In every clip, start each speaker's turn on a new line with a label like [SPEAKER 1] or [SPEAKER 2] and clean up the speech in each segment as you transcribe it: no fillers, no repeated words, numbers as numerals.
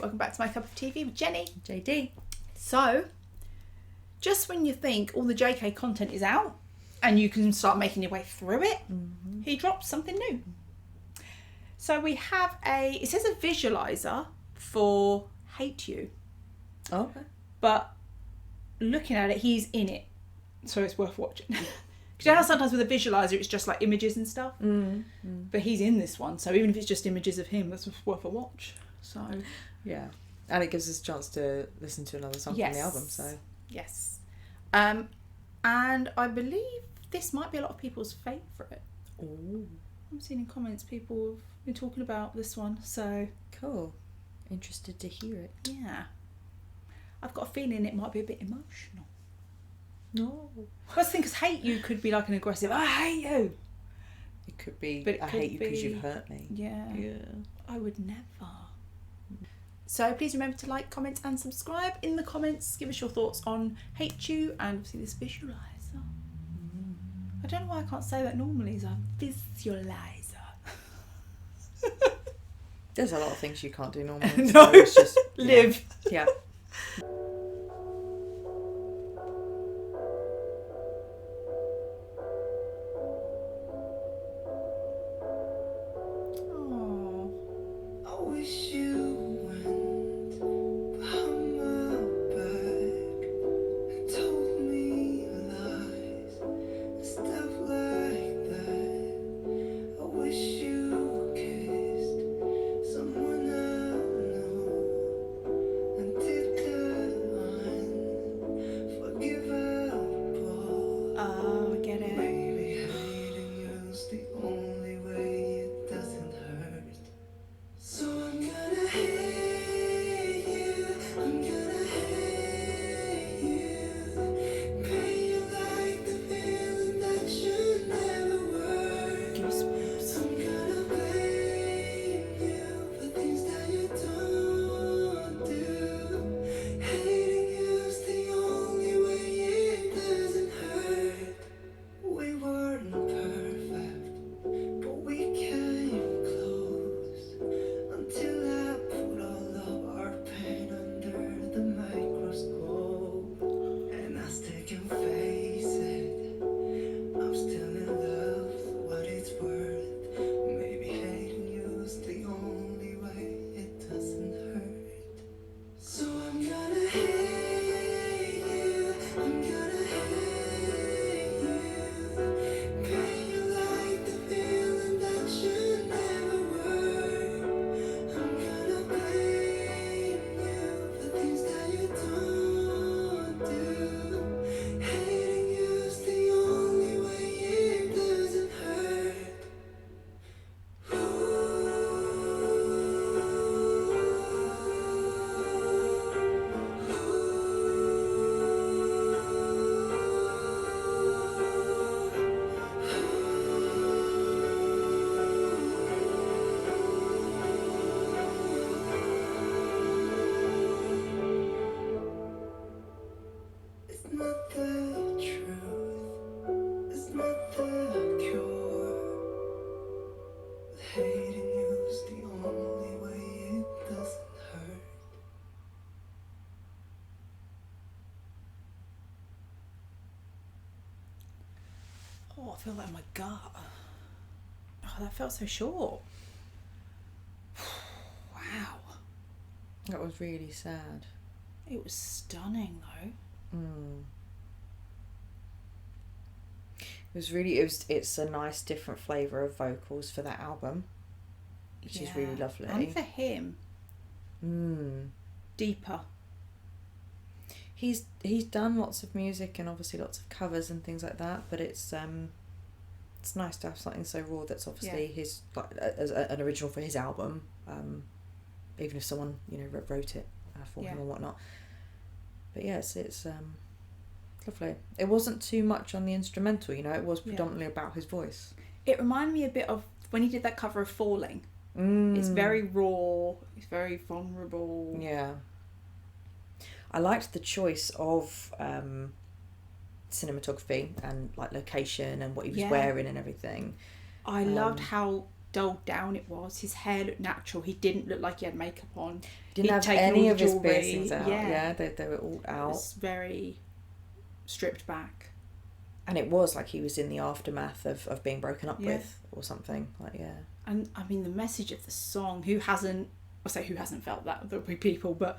[SPEAKER 1] Welcome back to My Cup of TV with Jenny.
[SPEAKER 2] JD.
[SPEAKER 1] So, just when you think all the JK content is out and you can start making your way through it, he drops something new. So we have it says a visualizer for Hate You.
[SPEAKER 2] Oh, okay.
[SPEAKER 1] But looking at it, he's in it. So it's worth watching. Because you know how sometimes with a visualizer it's just like images and stuff? But he's in this one. So even if it's just images of him, that's worth a watch. So
[SPEAKER 2] yeah. And it gives us a chance to listen to another song from the album. So
[SPEAKER 1] yes. And I believe this might be a lot of people's favourite.
[SPEAKER 2] Oh.
[SPEAKER 1] I've seen in comments people have been talking about this one. So
[SPEAKER 2] cool. Interested to hear it.
[SPEAKER 1] Yeah. I've got a feeling it might be a bit emotional.
[SPEAKER 2] No.
[SPEAKER 1] I was thinking Hate You could be like an aggressive, I hate you.
[SPEAKER 2] It could be,
[SPEAKER 1] but
[SPEAKER 2] I hate you because you've hurt me.
[SPEAKER 1] Yeah. I would never. So please remember to like, comment and subscribe. In the comments, give us your thoughts on Hate You and obviously this visualizer. I don't know why I can't say that normally. It's a visualizer.
[SPEAKER 2] There's a lot of things you can't do normally.
[SPEAKER 1] No,
[SPEAKER 2] so it's just
[SPEAKER 1] live.
[SPEAKER 2] Yeah.
[SPEAKER 1] Oh, I feel that in my gut. Oh, that felt so short. Wow.
[SPEAKER 2] That was really sad.
[SPEAKER 1] It was stunning though.
[SPEAKER 2] It's a nice different flavour of vocals for that album, which is really lovely.
[SPEAKER 1] And for him. Deeper.
[SPEAKER 2] He's done lots of music and obviously lots of covers and things like that, but it's nice to have something so raw that's obviously his, like, as an original for his album, even if someone wrote it for him or whatnot. But yes, it's lovely. It wasn't too much on the instrumental, it was predominantly about his voice.
[SPEAKER 1] It reminded me a bit of when he did that cover of Falling. It's very raw, it's very vulnerable.
[SPEAKER 2] Yeah. I liked the choice of cinematography and like location and what he was wearing and everything.
[SPEAKER 1] I loved how dulled down it was. His hair looked natural. He didn't look like he had makeup on.
[SPEAKER 2] Didn't have any of his piercings out. Yeah, they were all out.
[SPEAKER 1] It was very stripped back.
[SPEAKER 2] And it was like he was in the aftermath of being broken up with or something. Like, yeah.
[SPEAKER 1] And I mean, the message of the song, who hasn't felt that? There'll be people, but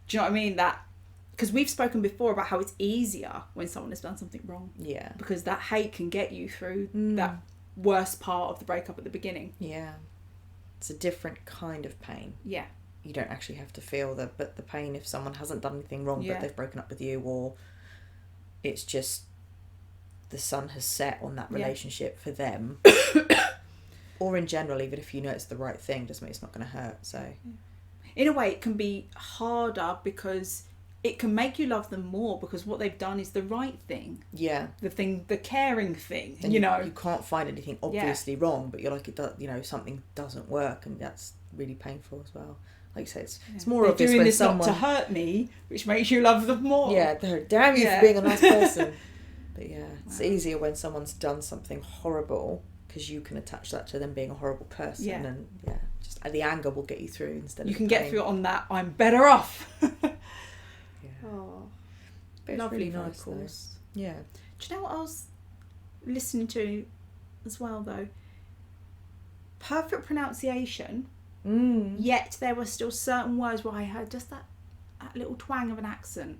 [SPEAKER 1] do you know what I mean? That, because we've spoken before about how it's easier when someone has done something wrong.
[SPEAKER 2] Yeah.
[SPEAKER 1] Because that hate can get you through that worst part of the breakup at the beginning.
[SPEAKER 2] Yeah. It's a different kind of pain.
[SPEAKER 1] Yeah.
[SPEAKER 2] You don't actually have to feel the pain if someone hasn't done anything wrong, but they've broken up with you, or it's just the sun has set on that relationship for them. Or in general, even if you know it's the right thing, doesn't mean it's not going to hurt. So,
[SPEAKER 1] in a way, it can be harder because it can make you love them more because what they've done is the right thing.
[SPEAKER 2] Yeah.
[SPEAKER 1] The caring thing.
[SPEAKER 2] And you can't find anything obviously wrong, but you're like, it does, something doesn't work, and that's really painful as well. Like you say, it's more obvious
[SPEAKER 1] doing
[SPEAKER 2] when
[SPEAKER 1] this
[SPEAKER 2] someone...
[SPEAKER 1] not to hurt me, which makes you love them more.
[SPEAKER 2] Yeah, damn you for being a nice person. But yeah, it's easier when someone's done something horrible, because you can attach that to them being a horrible person, and just the anger will get you through instead.
[SPEAKER 1] You can get through on that. I'm better off.
[SPEAKER 2] Oh,
[SPEAKER 1] lovely
[SPEAKER 2] really nice,
[SPEAKER 1] vocals.
[SPEAKER 2] Yeah.
[SPEAKER 1] Do you know what I was listening to as well though? Perfect pronunciation. Yet there were still certain words where I heard just that little twang of an accent.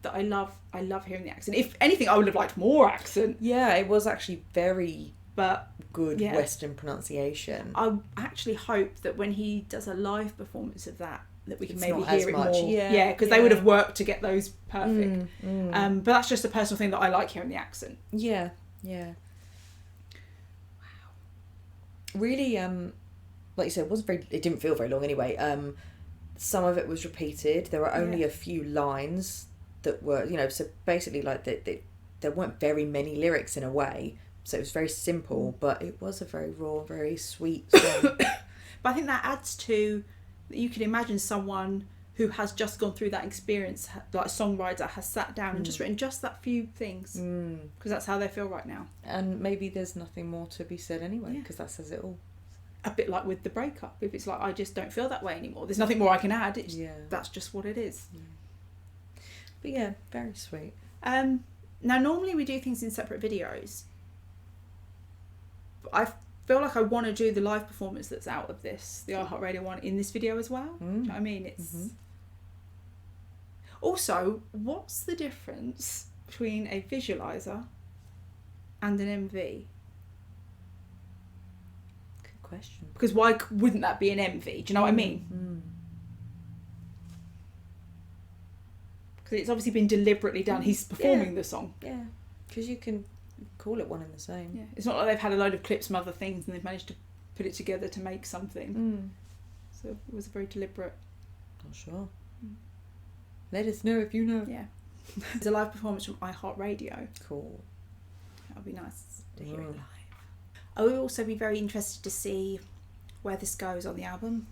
[SPEAKER 1] That I love hearing the accent. If anything, I would have liked more accent.
[SPEAKER 2] Yeah, it was actually very good
[SPEAKER 1] yeah.
[SPEAKER 2] Western pronunciation.
[SPEAKER 1] I actually hope that when he does a live performance of that we can maybe
[SPEAKER 2] not
[SPEAKER 1] hear it
[SPEAKER 2] much.
[SPEAKER 1] more.
[SPEAKER 2] Yeah,
[SPEAKER 1] because they would have worked to get those perfect.
[SPEAKER 2] Mm.
[SPEAKER 1] But that's just a personal thing that I like hearing the accent.
[SPEAKER 2] Yeah, yeah. Wow. Really, like you said, it didn't feel very long anyway. Some of it was repeated. There were only a few lines that were, so basically like there weren't very many lyrics in a way. So it was very simple, but it was a very raw, very sweet song.
[SPEAKER 1] But I think that adds to, you can imagine someone who has just gone through that experience, like a songwriter, has sat down and just written just that few things. Because that's how they feel right now.
[SPEAKER 2] And maybe there's nothing more to be said anyway, because that says it all.
[SPEAKER 1] A bit like with the breakup. If it's like, I just don't feel that way anymore, there's nothing more I can add. That's just what it is.
[SPEAKER 2] Yeah. But yeah, very sweet.
[SPEAKER 1] Now, normally we do things in separate videos. But I feel like I want to do the live performance that's out of this, the iHeart Radio one, in this video as well. Do you know what I mean? It's also, what's the difference between a visualizer and an MV?
[SPEAKER 2] Good question.
[SPEAKER 1] Because why wouldn't that be an MV? Do you know what I mean? Because it's obviously been deliberately done. He's performing the song.
[SPEAKER 2] Yeah, because you can call it one and the same.
[SPEAKER 1] Yeah, it's not like they've had a load of clips from other things and they've managed to put it together to make something. So it was a very deliberate.
[SPEAKER 2] Not sure. Let us know if you know.
[SPEAKER 1] Yeah. It's a live performance from iHeart Radio.
[SPEAKER 2] Cool.
[SPEAKER 1] That would be nice to hear it live. I would also be very interested to see where this goes on the album.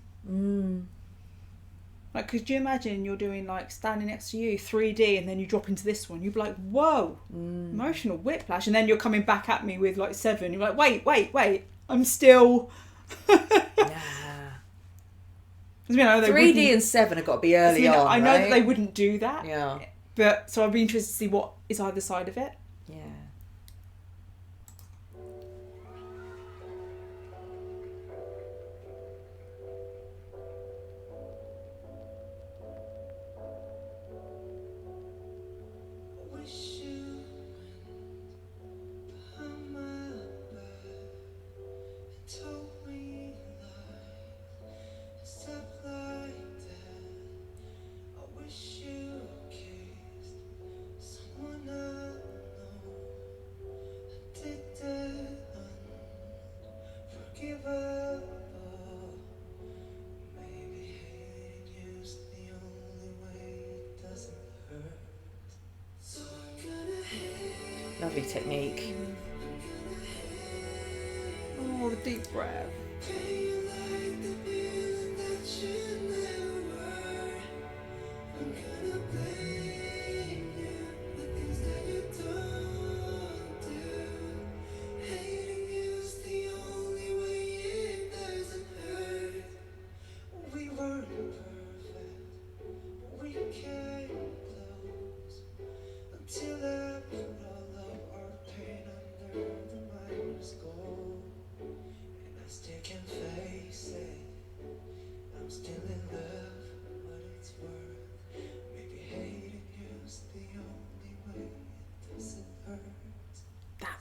[SPEAKER 1] Like, could you imagine you're doing like Standing Next to You 3D and then you drop into this one? You'd be like, whoa, emotional whiplash. And then you're coming back at me with like 7. You're like, wait, I'm still.
[SPEAKER 2] Nah.
[SPEAKER 1] 3D
[SPEAKER 2] 3D and 7 have got to be early on.
[SPEAKER 1] I know that they wouldn't do that.
[SPEAKER 2] Yeah.
[SPEAKER 1] But so I'd be interested to see what is either side of it.
[SPEAKER 2] Yeah. Lovely technique.
[SPEAKER 1] Oh, the deep breath.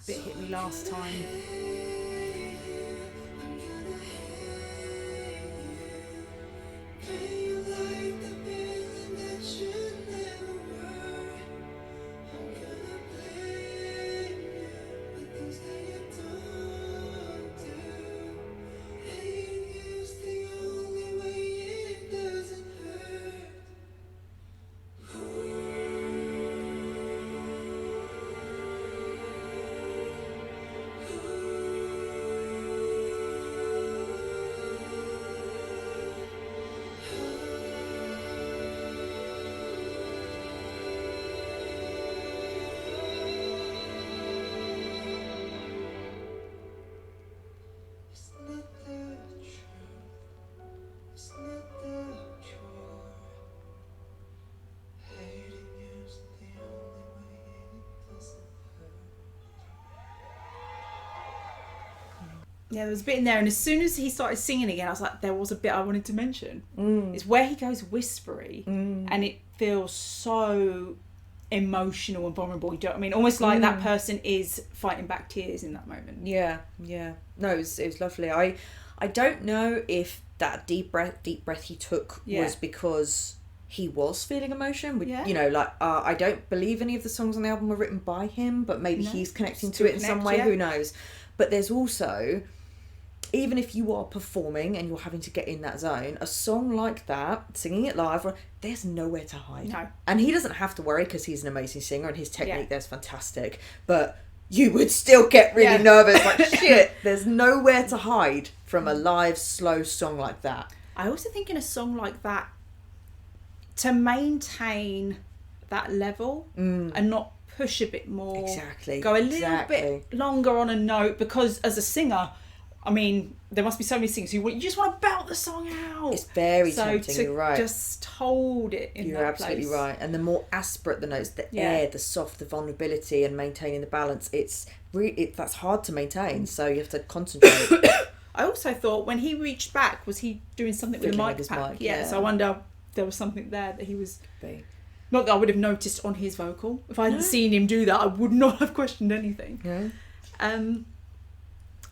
[SPEAKER 1] bit hit me last time. Yeah, there was a bit in there, and as soon as he started singing again, I was like, there was a bit I wanted to mention. It's where he goes whispery, and it feels so emotional and vulnerable. You don't, I mean, almost like that person is fighting back tears in that moment.
[SPEAKER 2] Yeah. No, it was lovely. I don't know if that deep breath he took was because he was feeling emotion. You know, like I don't believe any of the songs on the album were written by him, but maybe he's connecting to it in some way. Who knows? But there's also, even if you are performing and you're having to get in that zone, a song like that, singing it live, there's nowhere to hide.
[SPEAKER 1] No.
[SPEAKER 2] And he doesn't have to worry because he's an amazing singer and his technique there's fantastic. But you would still get really nervous, like, shit, there's nowhere to hide from a live, slow song like that.
[SPEAKER 1] I also think in a song like that, to maintain that level and not push a bit more.
[SPEAKER 2] Exactly.
[SPEAKER 1] Go a little bit longer on a note, because as a singer, I mean, there must be so many singers who you just want to belt the song out.
[SPEAKER 2] It's very tempting, you're right.
[SPEAKER 1] Just hold it in that place.
[SPEAKER 2] You're absolutely right. And the more aspirate the notes, the air, the soft, the vulnerability, and maintaining the balance, that's hard to maintain, so you have to concentrate.
[SPEAKER 1] I also thought when he reached back, was he doing something with the mic pack? Yeah, so I wonder if there was something there that he was... Not that I would have noticed on his vocal. If I hadn't seen him do that, I would not have questioned anything.
[SPEAKER 2] No.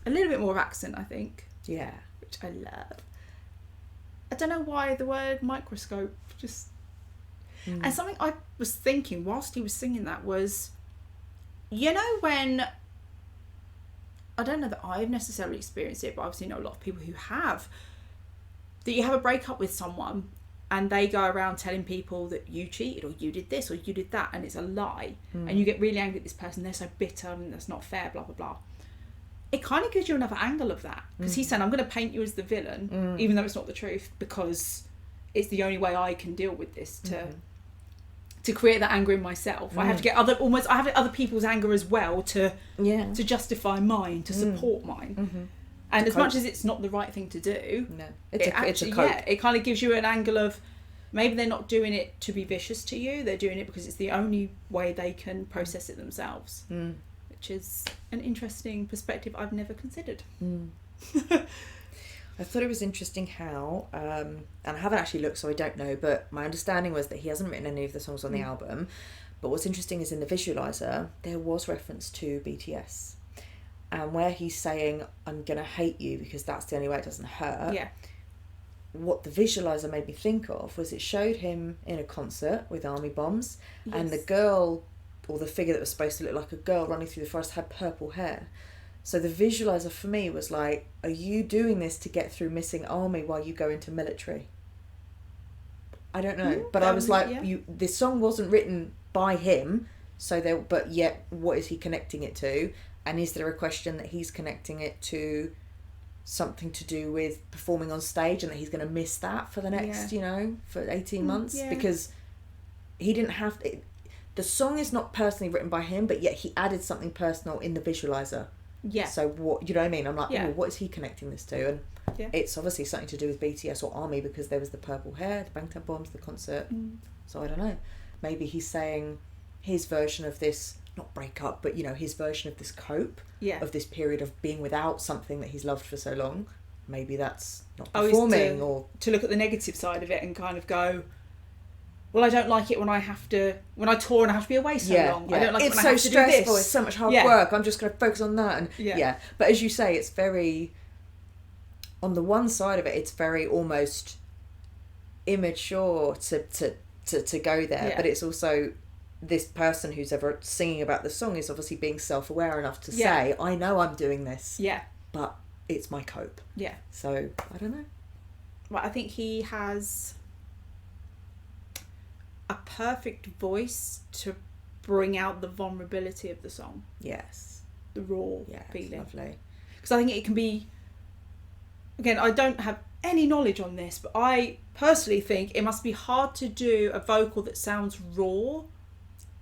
[SPEAKER 1] A little bit more of accent, I think.
[SPEAKER 2] Yeah.
[SPEAKER 1] Which I love. I don't know why the word microscope just... And something I was thinking whilst he was singing that was, you know when... I don't know that I've necessarily experienced it, but I've seen a lot of people who have. That you have a breakup with someone and they go around telling people that you cheated or you did this or you did that, and it's a lie. And you get really angry at this person, they're so bitter and that's not fair, blah, blah, blah. It kind of gives you another angle of that. Because he's saying, I'm going to paint you as the villain, even though it's not the truth, because it's the only way I can deal with this to create that anger in myself. I have to get other people's anger as well to justify mine, to support mine. And as much as it's not the right thing to do, it's a cope. It kind of gives you an angle of maybe they're not doing it to be vicious to you, they're doing it because it's the only way they can process it themselves. Which is an interesting perspective I've never considered.
[SPEAKER 2] I thought it was interesting how, and I haven't actually looked, so I don't know, but my understanding was that he hasn't written any of the songs on the album. But what's interesting is in the visualizer, there was reference to BTS. And where he's saying, I'm going to hate you because that's the only way it doesn't hurt.
[SPEAKER 1] Yeah.
[SPEAKER 2] What the visualizer made me think of was it showed him in a concert with army bombs, and the girl, or the figure that was supposed to look like a girl running through the forest, had purple hair. So the visualizer for me was like, are you doing this to get through missing army while you go into military? I don't know. But I was like, this song wasn't written by him, but yet what is he connecting it to? And is there a question that he's connecting it to something to do with performing on stage, and that he's going to miss that for the next, for 18 months? Because he didn't have... the song is not personally written by him, but yet he added something personal in the visualizer. Yeah. So what, you know what I mean? I'm like, what is he connecting this to? And it's obviously something to do with BTS or ARMY, because there was the purple hair, the Bangtan bombs, the concert. So I don't know. Maybe he's saying his version of this... not break up, but his version of this cope of this period of being without something that he's loved for so long. Maybe that's not performing, or
[SPEAKER 1] to look at the negative side of it and kind of go, well, I don't like it when I tour and I have to be away so long.
[SPEAKER 2] Yeah.
[SPEAKER 1] I don't like
[SPEAKER 2] it's
[SPEAKER 1] it when I have
[SPEAKER 2] so
[SPEAKER 1] to do this.
[SPEAKER 2] stressful. It's so much hard work. I'm just going to focus on that. And
[SPEAKER 1] yeah.
[SPEAKER 2] But as you say, it's very, on the one side of it, it's very almost immature to go there.
[SPEAKER 1] Yeah.
[SPEAKER 2] But it's also, this person who's ever singing about the song is obviously being self-aware enough to say, I know I'm doing this.
[SPEAKER 1] Yeah.
[SPEAKER 2] But it's my cope.
[SPEAKER 1] Yeah.
[SPEAKER 2] So, I don't know.
[SPEAKER 1] Well, I think he has a perfect voice to bring out the vulnerability of the song.
[SPEAKER 2] Yes.
[SPEAKER 1] The raw feeling.
[SPEAKER 2] Lovely.
[SPEAKER 1] Because I think it can be, again, I don't have any knowledge on this, but I personally think it must be hard to do a vocal that sounds raw,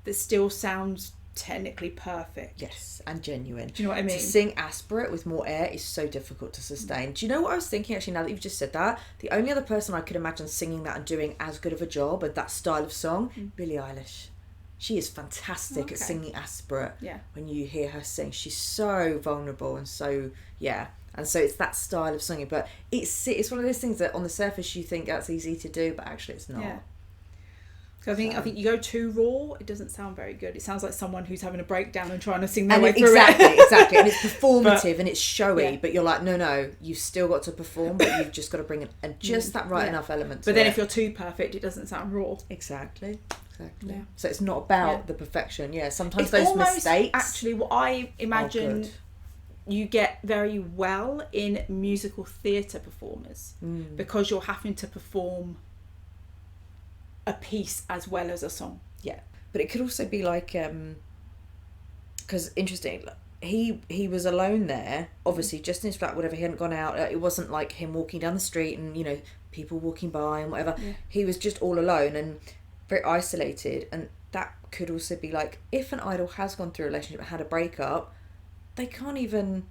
[SPEAKER 1] that still sounds technically perfect.
[SPEAKER 2] Yes, and genuine.
[SPEAKER 1] Do you know what I mean?
[SPEAKER 2] To sing aspirate with more air is so difficult to sustain. Do you know what I was thinking, actually, now that you've just said that? The only other person I could imagine singing that and doing as good of a job at that style of song, Billie Eilish. She is fantastic at singing aspirate.
[SPEAKER 1] Yeah.
[SPEAKER 2] When you hear her sing, she's so vulnerable and so, and so it's that style of singing. But it's one of those things that on the surface you think that's easy to do, but actually it's not.
[SPEAKER 1] Yeah. So I think you go too raw, it doesn't sound very good. It sounds like someone who's having a breakdown and trying to sing their way through it.
[SPEAKER 2] Exactly. And it's performative and it's showy, but you're like, no, you've still got to perform, but you've just got to bring in just that enough element to
[SPEAKER 1] But then if you're too perfect, it doesn't sound raw.
[SPEAKER 2] Exactly.
[SPEAKER 1] Yeah.
[SPEAKER 2] So it's not about the perfection. Yeah, sometimes
[SPEAKER 1] it's
[SPEAKER 2] those mistakes.
[SPEAKER 1] Actually, what I imagine you get very well in musical theatre performers because you're having to perform a piece as well as a song.
[SPEAKER 2] Yeah, but it could also be like, because interesting, he was alone there, obviously, just in his flat, whatever. He hadn't gone out. It wasn't like him walking down the street and people walking by and whatever. Yeah. He was just all alone and very isolated, and that could also be like, if an idol has gone through a relationship and had a breakup, they can't even,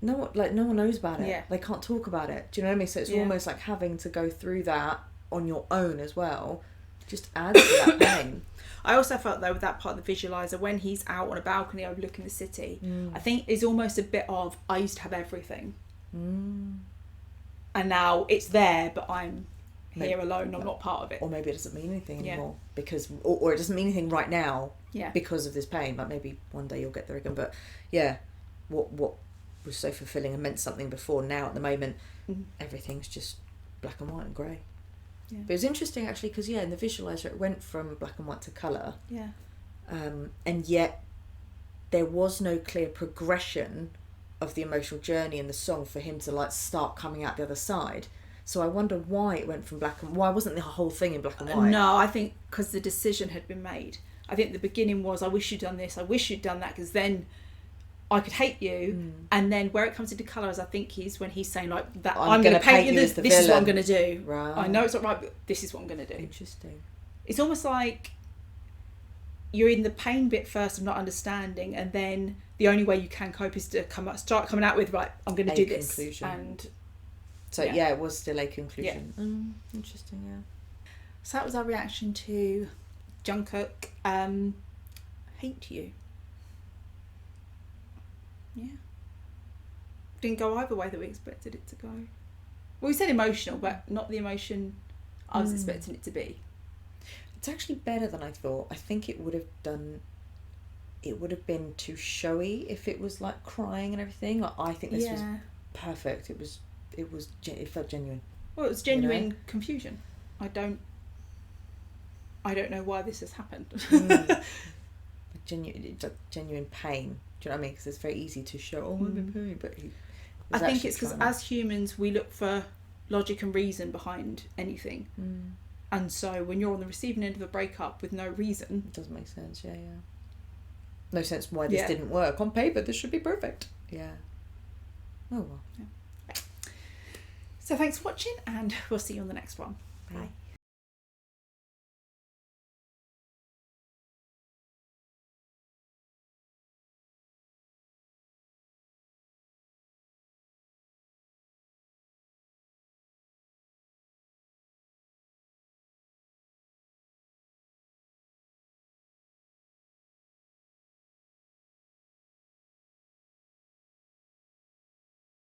[SPEAKER 2] no one knows about it. They can't talk about it. Do you know what I mean? So it's almost like having to go through that on your own as well, just adds to that pain.
[SPEAKER 1] I also felt though with that part of the visualizer, when he's out on a balcony overlooking the city, I think is almost a bit of, I used to have everything and now it's there, but I'm here alone, I'm not part of it.
[SPEAKER 2] Or maybe it doesn't mean anything anymore because, or it doesn't mean anything right now because of this pain. Like maybe one day you'll get there again, but what was so fulfilling and meant something before, now at the moment everything's just black and white and grey. Yeah. But it was interesting actually because in the visualizer it went from black and white to colour. Yeah. And yet there was no clear progression of the emotional journey in the song for him to like start coming out the other side. So I wonder why it went from why wasn't the whole thing in black and white?
[SPEAKER 1] No, I think because the decision had been made. I think the beginning was, I wish you'd done this, I wish you'd done that, because then I could hate you. And then where it comes into colours, I think when he's saying like that, I'm going to paint you this is what I'm going to do. Right. I know it's not right, but this is what I'm going to do.
[SPEAKER 2] Interesting.
[SPEAKER 1] It's almost like you're in the pain bit first of not understanding, and then the only way you can cope is to start coming out with, right, I'm going to do this.
[SPEAKER 2] Conclusion.
[SPEAKER 1] And
[SPEAKER 2] so it was still a conclusion.
[SPEAKER 1] Yeah.
[SPEAKER 2] Interesting, yeah.
[SPEAKER 1] So that was our reaction to Jung Kook, Hate You. Yeah. Didn't go either way that we expected it to go. Well, we said emotional, but not the emotion I was expecting it to be.
[SPEAKER 2] It's actually better than I thought. I think it would have been too showy if it was like crying and everything. Like, I think this was perfect. It felt genuine.
[SPEAKER 1] Well, it was genuine confusion. I don't know why this has happened.
[SPEAKER 2] Genuine pain. Do you know what I mean? Because it's very easy to show, I'm in pain, but
[SPEAKER 1] I think it's because as humans we look for logic and reason behind anything. And so when you're on the receiving end of a breakup with no reason,
[SPEAKER 2] it doesn't make sense. No sense why this didn't work. On paper this should be perfect. Oh well.
[SPEAKER 1] So thanks for watching, and we'll see you on the next one. Bye.